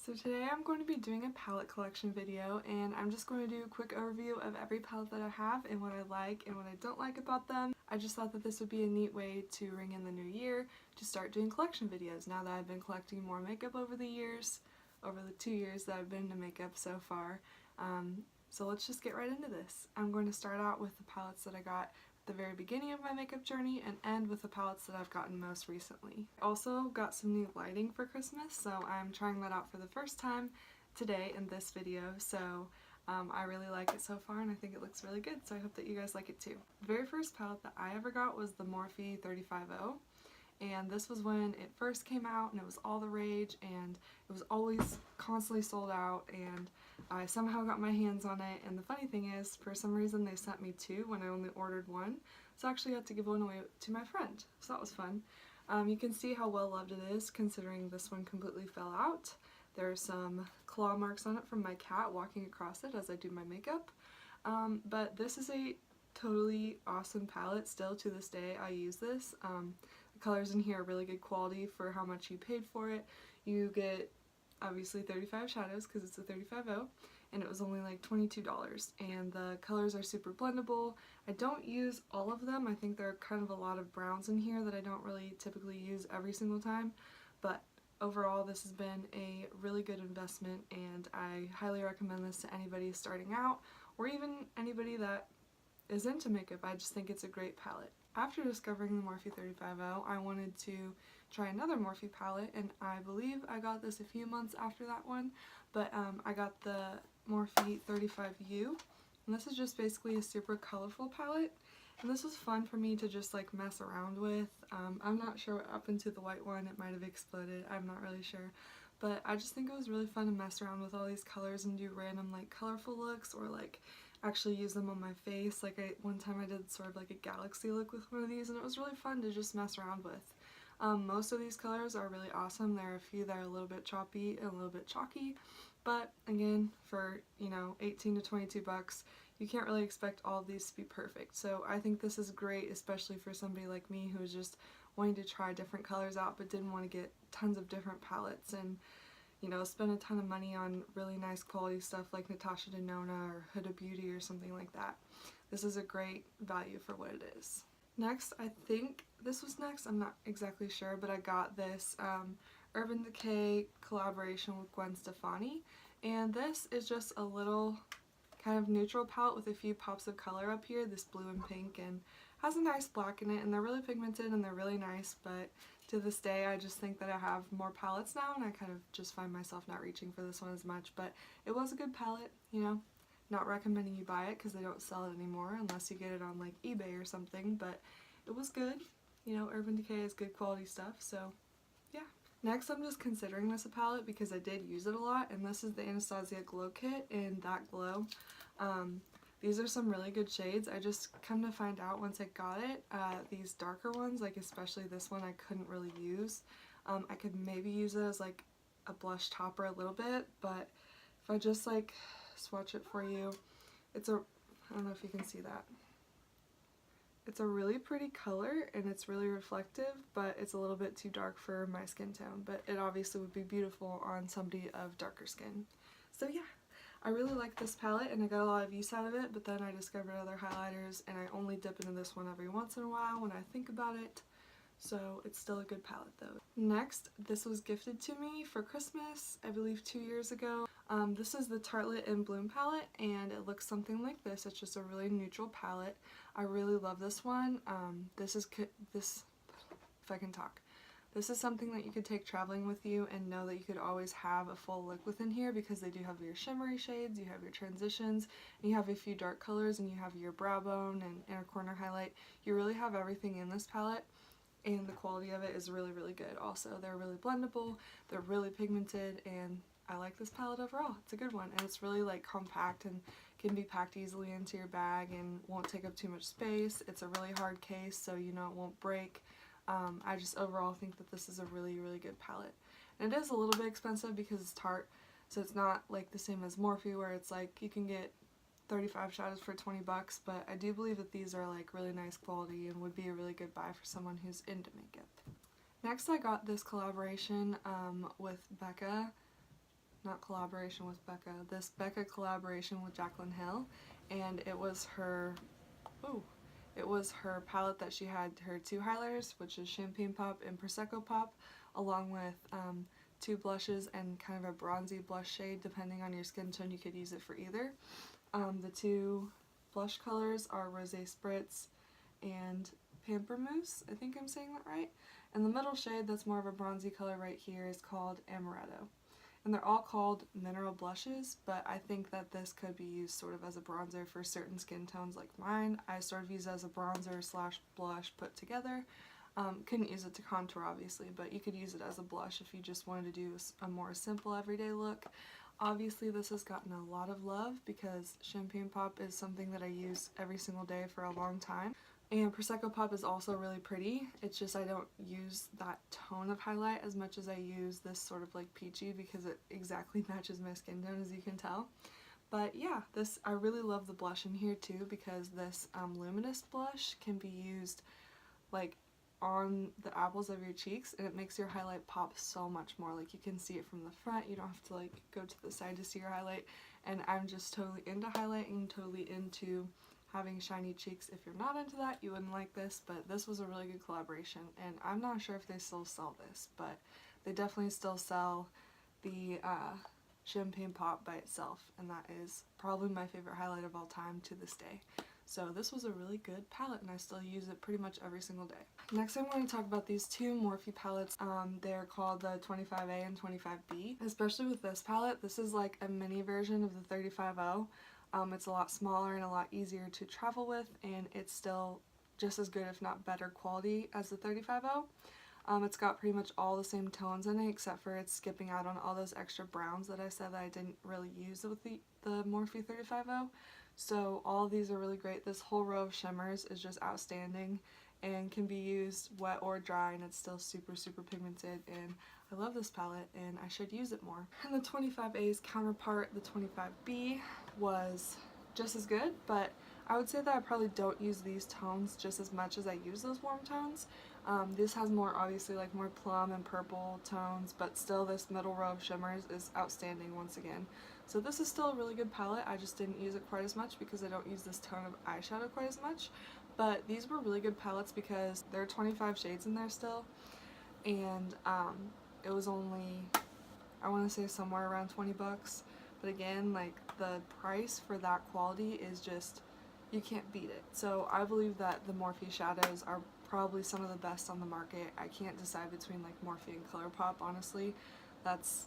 So today I'm going to be doing a palette collection video, and I'm just going to do a quick overview of every palette that I have and what I like and what I don't like about them. I just thought that this would be a neat way to ring in the new year to start doing collection videos now that I've been collecting more makeup over the years, over the 2 years that I've been into makeup so far. So let's just get right into this. I'm going to start out with the palettes that I got at the very beginning of my makeup journey and end with the palettes that I've gotten most recently. I also got some new lighting for Christmas, so I'm trying that out for the first time today in this video, so I really like it so far and I think it looks really good, so I hope that you guys like it too. The very first palette that I ever got was the Morphe 350. And this was when it first came out and it was all the rage and it was always constantly sold out, and I somehow got my hands on it. And the funny thing is, for some reason they sent me two when I only ordered one, so I actually got to give one away to my friend, so that was fun. You can see how well loved it is considering this one completely fell out. There are some claw marks on it from my cat walking across it as I do my makeup, but this is a totally awesome palette. Still to this day I use this. The colors in here are really good quality for how much you paid for it. You get obviously 35 shadows because it's a 350, and it was only like $22, and the colors are super blendable. I don't use all of them. I think there are kind of a lot of browns in here that I don't really typically use every single time, but overall this has been a really good investment and I highly recommend this to anybody starting out or even anybody that is into makeup. I just think it's a great palette. After discovering the Morphe 350, I wanted to try another Morphe palette, and I believe I got this a few months after that one, but I got the Morphe 35U, and this is just basically a super colorful palette, and this was fun for me to just like mess around with. I'm not sure what happened to the white one, it might have exploded, I'm not really sure, but I just think it was really fun to mess around with all these colors and do random like colorful looks, or like actually use them on my face. Like one time I did sort of like a galaxy look with one of these, and it was really fun to just mess around with. Most of these colors are really awesome. There are a few that are a little bit choppy and a little bit chalky, but again, for 18 to 22 bucks, you can't really expect all of these to be perfect. So I think this is great, especially for somebody like me who is just wanting to try different colors out but didn't want to get tons of different palettes and spend a ton of money on really nice quality stuff like Natasha Denona or Huda Beauty or something like that. This is a great value for what it is. Next, I think this was next, I'm not exactly sure, but I got this Urban Decay collaboration with Gwen Stefani, and this is just a little kind of neutral palette with a few pops of color up here, this blue and pink, and has a nice black in it, and they're really pigmented and they're really nice, but to this day I just think that I have more palettes now and I kind of just find myself not reaching for this one as much, but it was a good palette, not recommending you buy it because they don't sell it anymore unless you get it on like eBay or something, but it was good. Urban Decay is good quality stuff, so yeah. Next, I'm just considering this a palette because I did use it a lot, and this is the Anastasia Glow Kit in That Glow. These are some really good shades. I just come to find out once I got it, these darker ones, like especially this one, I couldn't really use. I could maybe use it as like a blush topper a little bit, but if I just like swatch it for you, I don't know if you can see that. It's a really pretty color and it's really reflective, but it's a little bit too dark for my skin tone, but it obviously would be beautiful on somebody of darker skin. So yeah. I really like this palette and I got a lot of use out of it, but then I discovered other highlighters and I only dip into this one every once in a while when I think about it, so it's still a good palette though. Next, this was gifted to me for Christmas, I believe 2 years ago. This is the Tartelette in Bloom palette and it looks something like this. It's just a really neutral palette. I really love this one. If I can talk. This is something that you could take traveling with you and know that you could always have a full look within here because they do have your shimmery shades, you have your transitions, and you have a few dark colors, and you have your brow bone and inner corner highlight. You really have everything in this palette, and the quality of it is really, really good. Also, they're really blendable, they're really pigmented, and I like this palette overall. It's a good one, and it's really like compact and can be packed easily into your bag and won't take up too much space. It's a really hard case, so it won't break. I just overall think that this is a really, really good palette. And it is a little bit expensive because it's Tarte, so it's not like the same as Morphe where it's like you can get 35 shadows for 20 bucks, but I do believe that these are like really nice quality and would be a really good buy for someone who's into makeup. Next, I got this collaboration with Becca, not collaboration with Becca, this Becca collaboration with Jaclyn Hill, and it was her, palette that she had her 2 highlighters, which is Champagne Pop and Prosecco Pop, along with 2 blushes and kind of a bronzy blush shade. Depending on your skin tone, you could use it for either. The 2 blush colors are Rosé Spritz and Pamplemousse, I think I'm saying that right. And the middle shade that's more of a bronzy color right here is called Amaretto. And they're all called mineral blushes, but I think that this could be used sort of as a bronzer for certain skin tones like mine. I sort of use it as a bronzer slash blush put together. Couldn't use it to contour obviously, but you could use it as a blush if you just wanted to do a more simple everyday look. Obviously this has gotten a lot of love because Champagne Pop is something that I use every single day for a long time. And Prosecco Pop is also really pretty. It's just I don't use that tone of highlight as much as I use this sort of like peachy because it exactly matches my skin tone, as you can tell. But yeah, I really love the blush in here too, because this luminous blush can be used like on the apples of your cheeks, and it makes your highlight pop so much more. Like you can see it from the front, you don't have to like go to the side to see your highlight. And I'm just totally into highlighting, totally into having shiny cheeks. If you're not into that, you wouldn't like this, but this was a really good collaboration, and I'm not sure if they still sell this, but they definitely still sell the Champagne Pop by itself, and that is probably my favorite highlight of all time to this day. So this was a really good palette, and I still use it pretty much every single day. Next I'm going to talk about these 2 Morphe palettes. They're called the 25A and 25B. Especially with this palette, this is like a mini version of the 35O. It's a lot smaller and a lot easier to travel with, and it's still just as good if not better quality as the 35O. It's got pretty much all the same tones in it, except for it's skipping out on all those extra browns that I said that I didn't really use with the Morphe 35O. So all of these are really great. This whole row of shimmers is just outstanding and can be used wet or dry, and it's still super pigmented, and I love this palette and I should use it more. And the 25A's counterpart, the 25B, was just as good, but I would say that I probably don't use these tones just as much as I use those warm tones. This has more, obviously, like more plum and purple tones, but still this middle row of shimmers is outstanding once again. So this is still a really good palette. I just didn't use it quite as much because I don't use this tone of eyeshadow quite as much. But these were really good palettes because there are 25 shades in there still, and it was only, I want to say somewhere around 20 bucks. But again, like the price for that quality is just, you can't beat it. So I believe that the Morphe shadows are probably some of the best on the market. I can't decide between like Morphe and ColourPop, honestly. That's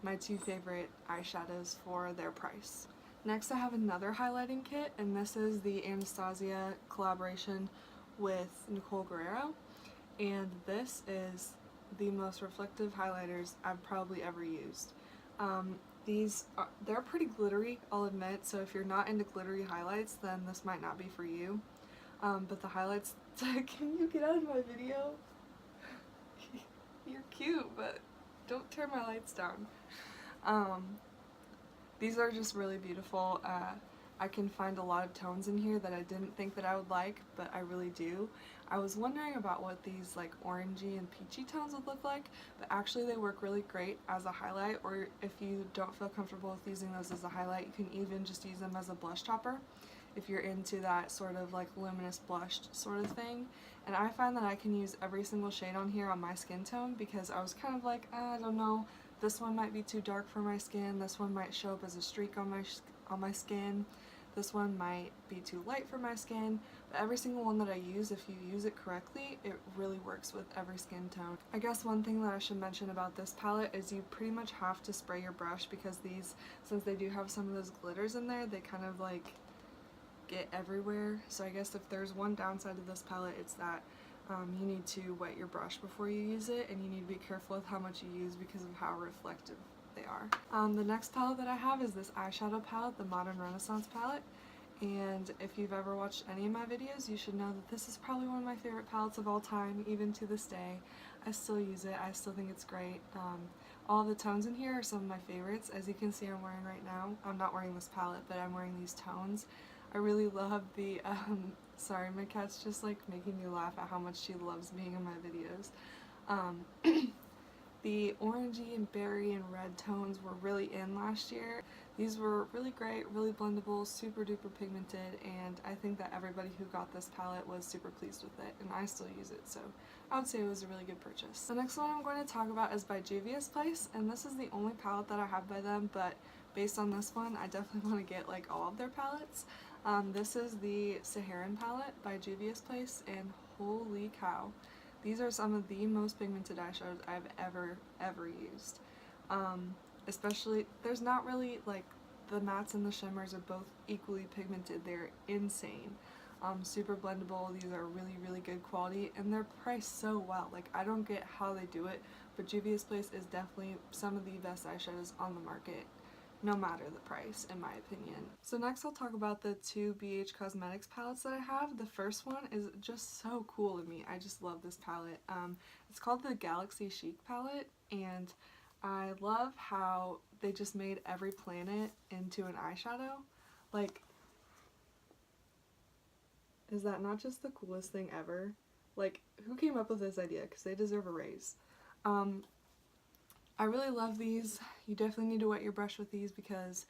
my 2 favorite eyeshadows for their price. Next I have another highlighting kit, and this is the Anastasia collaboration with Nicole, and this is the most reflective highlighters I've probably ever used. They're pretty glittery, I'll admit, so if you're not into glittery highlights, then this might not be for you. But the highlights, can you get out of my video? You're cute, but don't turn my lights down. These are just really beautiful. I can find a lot of tones in here that I didn't think that I would like, but I really do. I was wondering about what these like orangey and peachy tones would look like, but actually they work really great as a highlight, or if you don't feel comfortable with using those as a highlight, you can even just use them as a blush topper if you're into that sort of like luminous blushed sort of thing. And I find that I can use every single shade on here on my skin tone, because I was kind of like, I don't know, this one might be too dark for my skin, this one might show up as a streak on my skin, this one might be too light for my skin, but every single one that I use, if you use it correctly, it really works with every skin tone. I guess one thing that I should mention about this palette is you pretty much have to spray your brush, because these, since they do have some of those glitters in there, they kind of like get everywhere. So I guess if there's one downside to this palette, it's that you need to wet your brush before you use it, and you need to be careful with how much you use because of how reflective they are. The next palette that I have is this eyeshadow palette, the Modern Renaissance palette, and if you've ever watched any of my videos, you should know that this is probably one of my favorite palettes of all time. Even to this day, I still use it. I still think it's great. All the tones in here are some of my favorites. As you can see, I'm wearing right now, I'm not wearing this palette, but I'm wearing these tones. I really love the, sorry, my cat's just like making me laugh at how much she loves being in my videos. The orangey and berry and red tones were really in last year. These were really great, really blendable, super duper pigmented, and I think that everybody who got this palette was super pleased with it, and I still use it, so I would say it was a really good purchase. The next one I'm going to talk about is by Juvia's Place, and this is the only palette that I have by them, but based on this one, I definitely want to get like all of their palettes. This is the Saharan palette by Juvia's Place, and holy cow. These are some of the most pigmented eyeshadows I've ever used. Especially, there's not really, like, the mattes and the shimmers are both equally pigmented. They're insane. Super blendable. These are really good quality, and they're priced so well. Like, I don't get how they do it, but Juvia's Place is definitely some of the best eyeshadows on the market, no matter the price, in my opinion. So next I'll talk about the two BH Cosmetics palettes that I have. The first one is just so cool to me. I just love this palette. It's called the Galaxy Chic palette, and I love how they just made every planet into an eyeshadow. Like, is that not just the coolest thing ever? Like, who came up with this idea? Because they deserve a raise. I really love these. You definitely need to wet your brush with these because,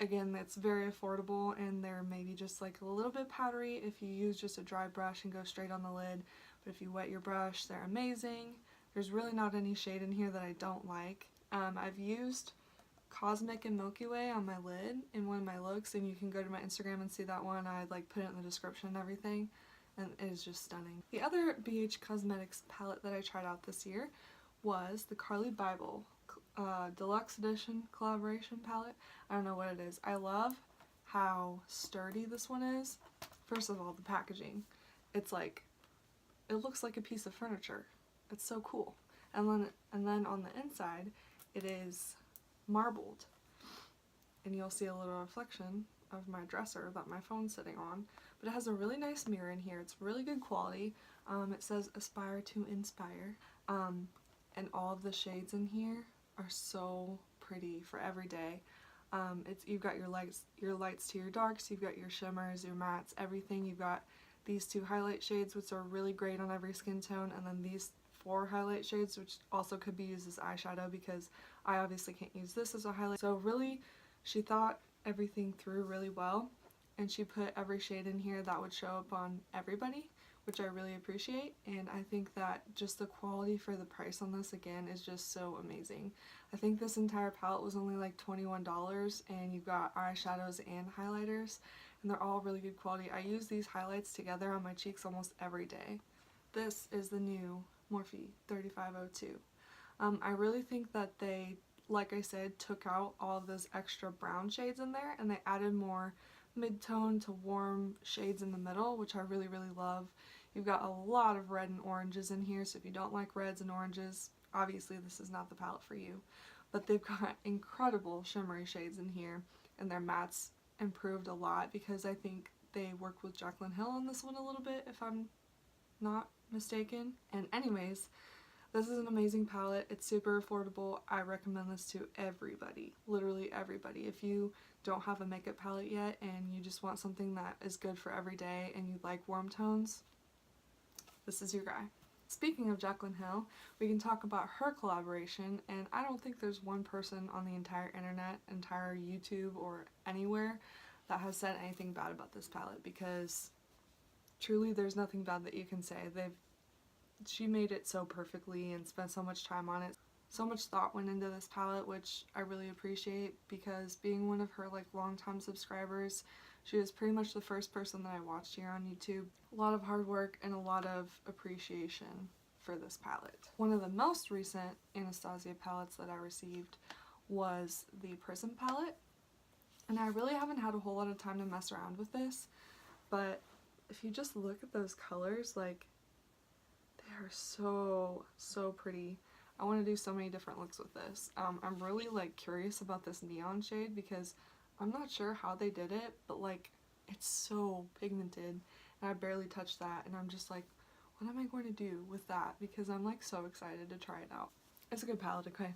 again, it's very affordable, and they're maybe just like a little bit powdery if you use just a dry brush and go straight on the lid, but if you wet your brush, they're amazing. There's really not any shade in here that I don't like. I've used Cosmic and Milky Way on my lid in one of my looks, and you can go to my Instagram and see that one. I like put it in the description and everything, and it is just stunning. The other BH Cosmetics palette that I tried out this year was the Carly Bible Deluxe Edition Collaboration palette. I don't know what it is. I love how sturdy this one is. First of all, the packaging. It's like, it looks like a piece of furniture. It's so cool. And then on the inside, it is marbled. And you'll see a little reflection of my dresser that my phone's sitting on. But it has a really nice mirror in here. It's really good quality. It says aspire to inspire. And all of the shades in here are so pretty for every day. You've got your lights to your darks, you've got your shimmers, your mattes, everything. You've got these two highlight shades, which are really great on every skin tone, and then these 4 highlight shades, which also could be used as eyeshadow because I obviously can't use this as a highlight. So really, she thought everything through really well, and she put every shade in here that would show up on everybody, which I really appreciate, and I think that just the quality for the price on this, again, is just so amazing. I think this entire palette was only like $21, and you've got eyeshadows and highlighters, and they're all really good quality. I use these highlights together on my cheeks almost every day. This is the new Morphe 3502. I really think that they, like I said, took out all of those extra brown shades in there, and they added more mid-tone to warm shades in the middle, which I really love. You've got a lot of red and oranges in here, so if you don't like reds and oranges, obviously this is not the palette for you. But they've got incredible shimmery shades in here, and their mattes improved a lot because I think they worked with Jaclyn Hill on this one a little bit, if I'm not mistaken. And anyways, this is an amazing palette. It's super affordable. I recommend this to everybody, literally everybody. If you don't have a makeup palette yet and you just want something that is good for every day and you like warm tones, this is your guy. Speaking of Jaclyn Hill, we can talk about her collaboration, and I don't think there's one person on the entire internet, entire YouTube, or anywhere that has said anything bad about this palette, because truly there's nothing bad that you can say. She made it so perfectly and spent so much time on it. So much thought went into this palette, which I really appreciate, because being one of her like longtime subscribers, she was pretty much the first person that I watched here on YouTube. A lot of hard work and a lot of appreciation for this palette. One of the most recent Anastasia palettes that I received was the Prism palette, and I really haven't had a whole lot of time to mess around with this, but if you just look at those colors, like, they are so pretty. I want to do so many different looks with this. I'm really like curious about this neon shade because I'm not sure how they did it, but like, it's so pigmented, and I barely touched that, and I'm just like, what am I going to do with that? Because I'm like so excited to try it out. It's a good palette, okay?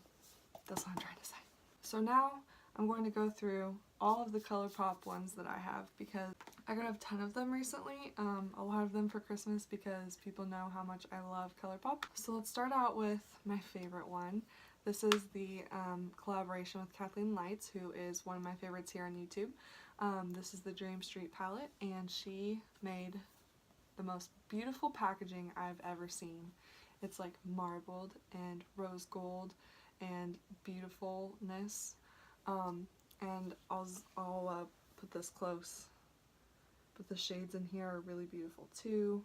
That's what I'm trying to say. So now I'm going to go through all of the ColourPop ones that I have, because I got a ton of them recently, a lot of them for Christmas because people know how much I love ColourPop. So let's start out with my favorite one. This is the collaboration with Kathleen Lights, who is one of my favorites here on YouTube. This is the Dream Street palette, and she made the most beautiful packaging I've ever seen. It's like marbled and rose gold and beautifulness. And I'll put this close. But the shades in here are really beautiful too.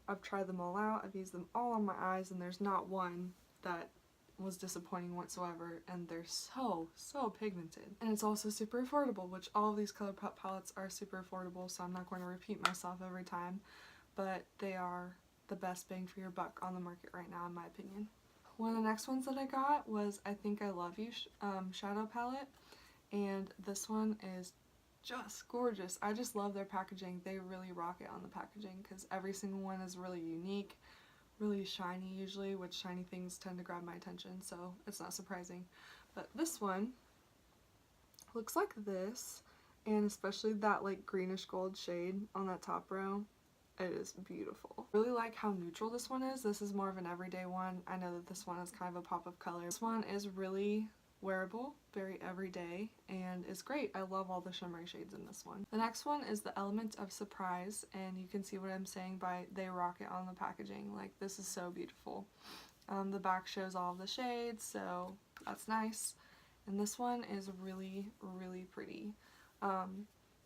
I've tried them all out. I've used them all on my eyes, and there's not one that was disappointing whatsoever, and they're so pigmented. And it's also super affordable, which all of these ColourPop palettes are super affordable, so I'm not going to repeat myself every time, but they are the best bang for your buck on the market right now, in my opinion. One of the next ones that I got was I Think I Love You shadow palette, and this one is just gorgeous. I just love their packaging. They really rock it on the packaging because every single one is really unique, really shiny usually, which shiny things tend to grab my attention, so it's not surprising. But this one looks like this, and especially that like greenish gold shade on that top row. It is beautiful. I really like how neutral this one is. This is more of an everyday one. I know that this one is kind of a pop of color. This one is really wearable, very everyday, and is great. I love all the shimmery shades in this one. The next one is the Element of Surprise, and you can see what I'm saying by they rock it on the packaging. Like, this is so beautiful. The back shows all of the shades, so that's nice. And this one is really pretty.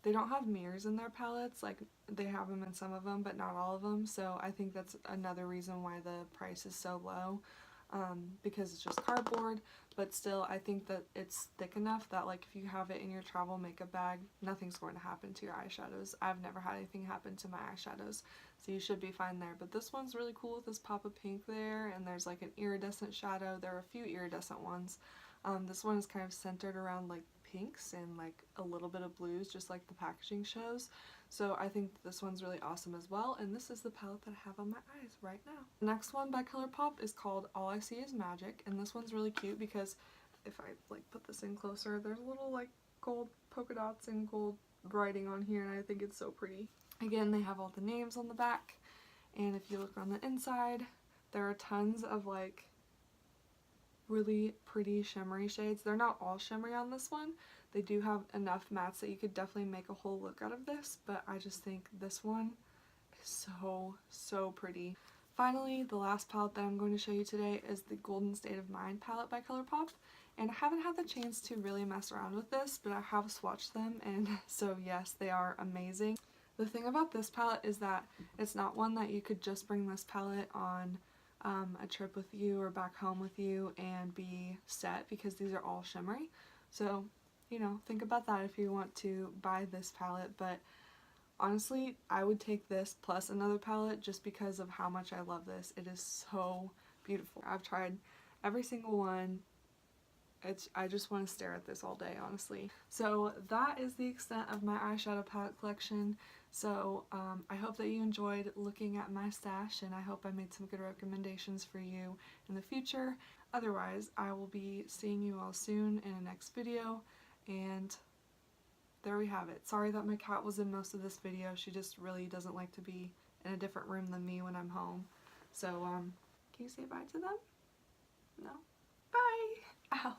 They don't have mirrors in their palettes, like they have them in some of them, but not all of them, so I think that's another reason why the price is so low, because it's just cardboard, but still I think that it's thick enough that like if you have it in your travel makeup bag, nothing's going to happen to your eyeshadows. I've never had anything happen to my eyeshadows, so you should be fine there. But this one's really cool with this pop of pink there, and there's like an iridescent shadow. There are a few iridescent ones. This one is kind of centered around like pinks and like a little bit of blues, just like the packaging shows. So I think this one's really awesome as well, and this is the palette that I have on my eyes right now. The next one by ColourPop is called All I See Is Magic, and this one's really cute because if I like put this in closer, there's little like gold polka dots and gold writing on here, and I think it's so pretty. Again, they have all the names on the back, and if you look on the inside, there are tons of like really pretty shimmery shades. They're not all shimmery on this one. They do have enough mattes that you could definitely make a whole look out of this, but I just think this one is so pretty. Finally, the last palette that I'm going to show you today is the Golden State of Mind palette by ColourPop, and I haven't had the chance to really mess around with this, but I have swatched them, and so yes, they are amazing. The thing about this palette is that it's not one that you could just bring this palette on a trip with you or back home with you and be set, because these are all shimmery. So, you know, think about that if you want to buy this palette, but honestly, I would take this plus another palette just because of how much I love this. It is so beautiful. I've tried every single one. I just want to stare at this all day, honestly. So that is the extent of my eyeshadow palette collection. So I hope that you enjoyed looking at my stash, and I hope I made some good recommendations for you in the future. Otherwise, I will be seeing you all soon in a next video, and there we have it. Sorry that my cat was in most of this video. She just really doesn't like to be in a different room than me when I'm home. So, can you say bye to them? No? Bye! Ow.